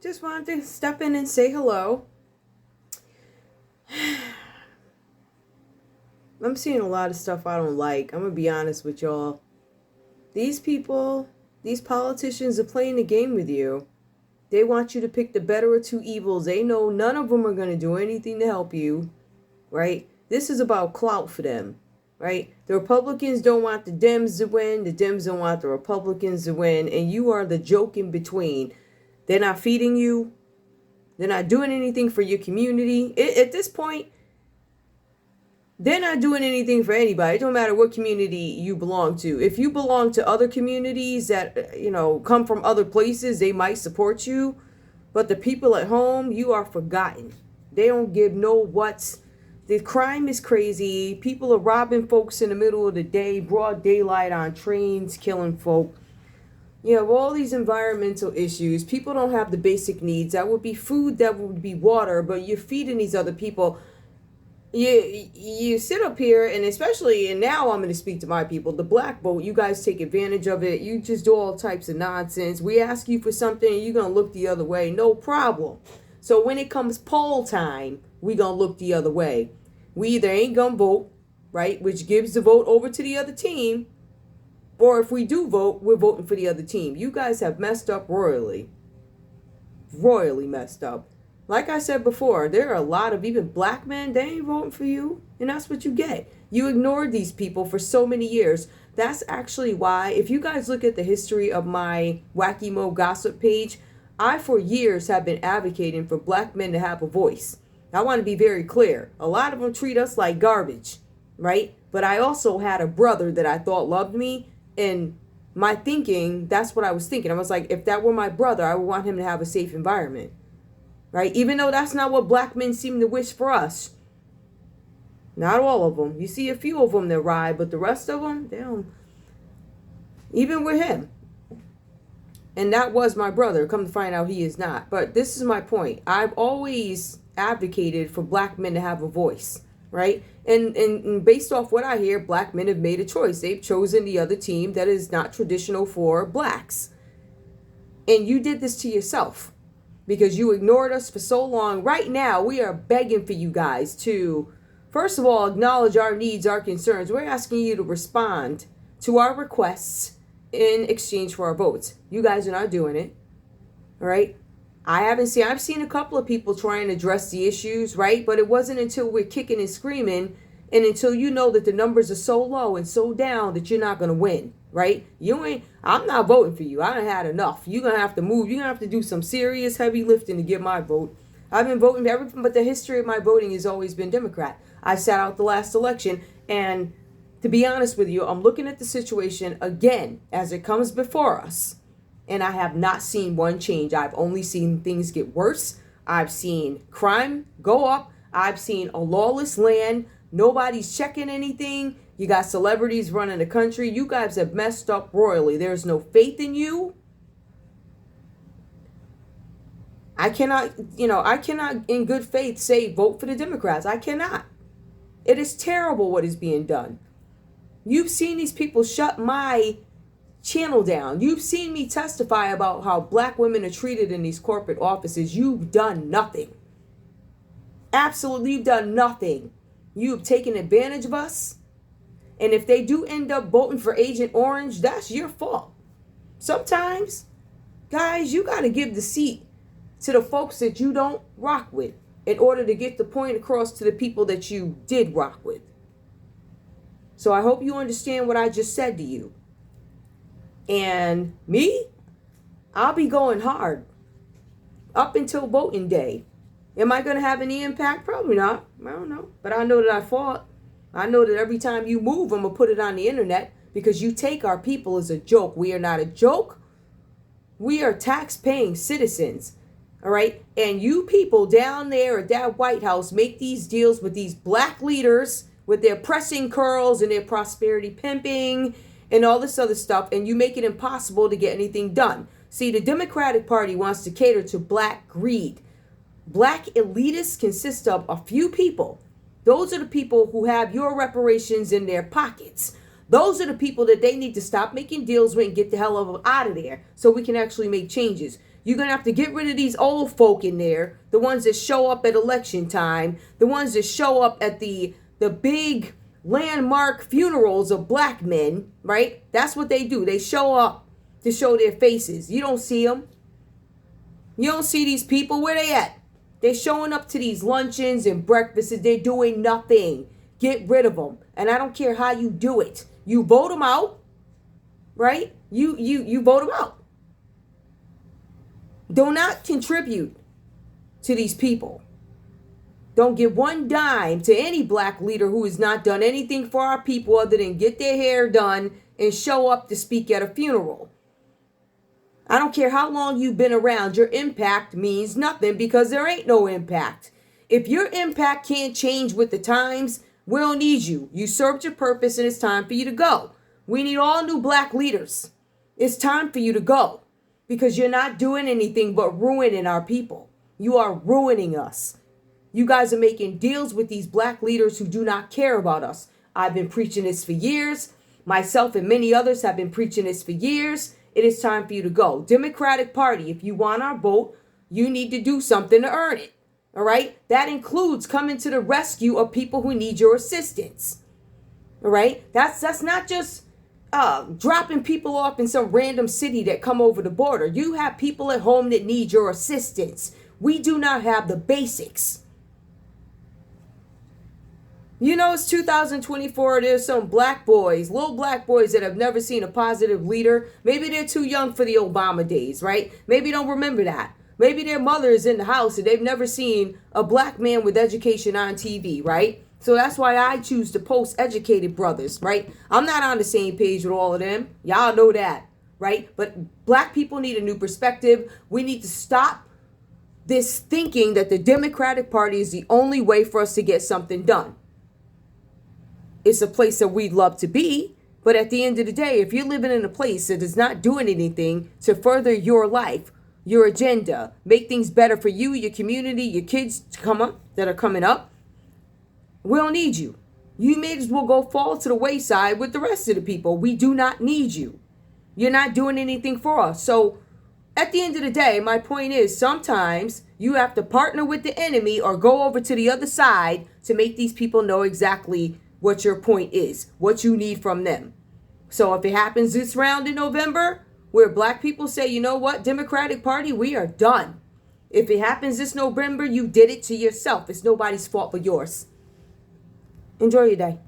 just wanted to step in and say hello. I'm seeing a lot of stuff I don't like. I'm going to be honest with y'all. These people, these politicians are playing the game with you. They want you to pick the better of two evils. They know none of them are going to do anything to help you, right? This is about clout for them, right? The Republicans don't want the Dems to win. The Dems don't want the Republicans to win. And you are the joke in between. They're not feeding you. They're not doing anything for your community. At this point, they're not doing anything for anybody. It don't matter what community you belong to. If you belong to other communities that, come from other places, they might support you. But the people at home, you are forgotten. They don't give no what's. The crime is crazy. People are robbing folks in the middle of the day, broad daylight on trains, killing folk. You have all these environmental issues. People don't have the basic needs. That would be food, that would be water, but you're feeding these other people. You sit up here, and now I'm going to speak to my people, the black vote. You guys take advantage of it. You just do all types of nonsense. We ask you for something, and you're going to look the other way. No problem. So when it comes poll time, we going to look the other way. We either ain't going to vote, right, which gives the vote over to the other team, or if we do vote, we're voting for the other team. You guys have messed up royally. Royally messed up. Like I said before, there are a lot of even black men, they ain't voting for you. And that's what you get. You ignored these people for so many years. That's actually why, if you guys look at the history of my Wacky Mo gossip page, I for years have been advocating for black men to have a voice. I want to be very clear. A lot of them treat us like garbage, right? But I also had a brother that I thought loved me. And my thinking, that's what I was thinking. I was like, if that were my brother, I would want him to have a safe environment. Right? Even though that's not what black men seem to wish for us. Not all of them. You see a few of them that ride, but the rest of them, they don't. Even with him. And that was my brother. Come to find out he is not. But this is my point. I've always advocated for black men to have a voice. Right? And based off what I hear, black men have made a choice. They've chosen the other team that is not traditional for blacks. And you did this to yourself. Because you ignored us for so long. Right now, we are begging for you guys to, first of all, acknowledge our needs, our concerns. We're asking you to respond to our requests in exchange for our votes. You guys are not doing it. All right? I've seen a couple of people trying to address the issues, right? But it wasn't until we're kicking and screaming and until you know that the numbers are so low and so down that you're not going to win. Right? I'm not voting for you. I done had enough. You're going to have to move. You're going to have to do some serious heavy lifting to get my vote. I've been voting for everything, but the history of my voting has always been Democrat. I sat out the last election, and to be honest with you, I'm looking at the situation again as it comes before us, and I have not seen one change. I've only seen things get worse. I've seen crime go up. I've seen a lawless land. Nobody's checking anything. You got celebrities running the country. You guys have messed up royally. There's no faith in you. I cannot in good faith say vote for the Democrats. I cannot. It is terrible what is being done. You've seen these people shut my channel down. You've seen me testify about how black women are treated in these corporate offices. You've done nothing. Absolutely, you've done nothing. You've taken advantage of us. And if they do end up voting for Agent Orange, that's your fault. Sometimes, guys, you got to give the seat to the folks that you don't rock with in order to get the point across to the people that you did rock with. So I hope you understand what I just said to you. And me, I'll be going hard up until voting day. Am I going to have any impact? Probably not. I don't know. But I know that I fought. I know that every time you move, I'm going to put it on the internet because you take our people as a joke. We are not a joke. We are tax-paying citizens, all right? And you people down there at that White House make these deals with these black leaders with their pressing curls and their prosperity pimping and all this other stuff, and you make it impossible to get anything done. See, the Democratic Party wants to cater to black greed. Black elitists consist of a few people. Those are the people who have your reparations in their pockets. Those are the people that they need to stop making deals with and get the hell out of there so we can actually make changes. You're going to have to get rid of these old folk in there, the ones that show up at election time, the ones that show up at the big landmark funerals of black men, right? That's what they do. They show up to show their faces. You don't see them. You don't see these people. Where they at? They're showing up to these luncheons and breakfasts. They're doing nothing. Get rid of them. And I don't care how you do it. You vote them out, right? You vote them out. Do not contribute to these people. Don't give one dime to any black leader who has not done anything for our people other than get their hair done and show up to speak at a funeral. I don't care how long you've been around. Your impact means nothing because there ain't no impact. If your impact can't change with the times, we don't need you. You served your purpose and it's time for you to go. We need all new black leaders. It's time for you to go because you're not doing anything but ruining our people. You are ruining us. You guys are making deals with these black leaders who do not care about us. I've been preaching this for years. Myself and many others have been preaching this for years. It is time for you to go. Democratic Party, if you want our vote, you need to do something to earn it. All right? That includes coming to the rescue of people who need your assistance. All right? That's not just dropping people off in some random city that come over the border. You have people at home that need your assistance. We do not have the basics. You know, it's 2024. There's some black boys, little black boys that have never seen a positive leader. Maybe they're too young for the Obama days, right? Maybe don't remember that. Maybe their mother is in the house and they've never seen a black man with education on TV, right? So that's why I choose to post educated brothers, right? I'm not on the same page with all of them. Y'all know that, right? But black people need a new perspective. We need to stop this thinking that the Democratic Party is the only way for us to get something done. It's a place that we'd love to be, but at the end of the day, if you're living in a place that is not doing anything to further your life, your agenda, make things better for you, your community, your kids to come up that are coming up, we don't need you. You may as well go fall to the wayside with the rest of the people. We do not need you. You're not doing anything for us. So at the end of the day, my point is sometimes you have to partner with the enemy or go over to the other side to make these people know exactly what your point is, what you need from them. So if it happens this round in November, where black people say, you know what, Democratic Party, we are done. If it happens this November, you did it to yourself. It's nobody's fault but yours. Enjoy your day.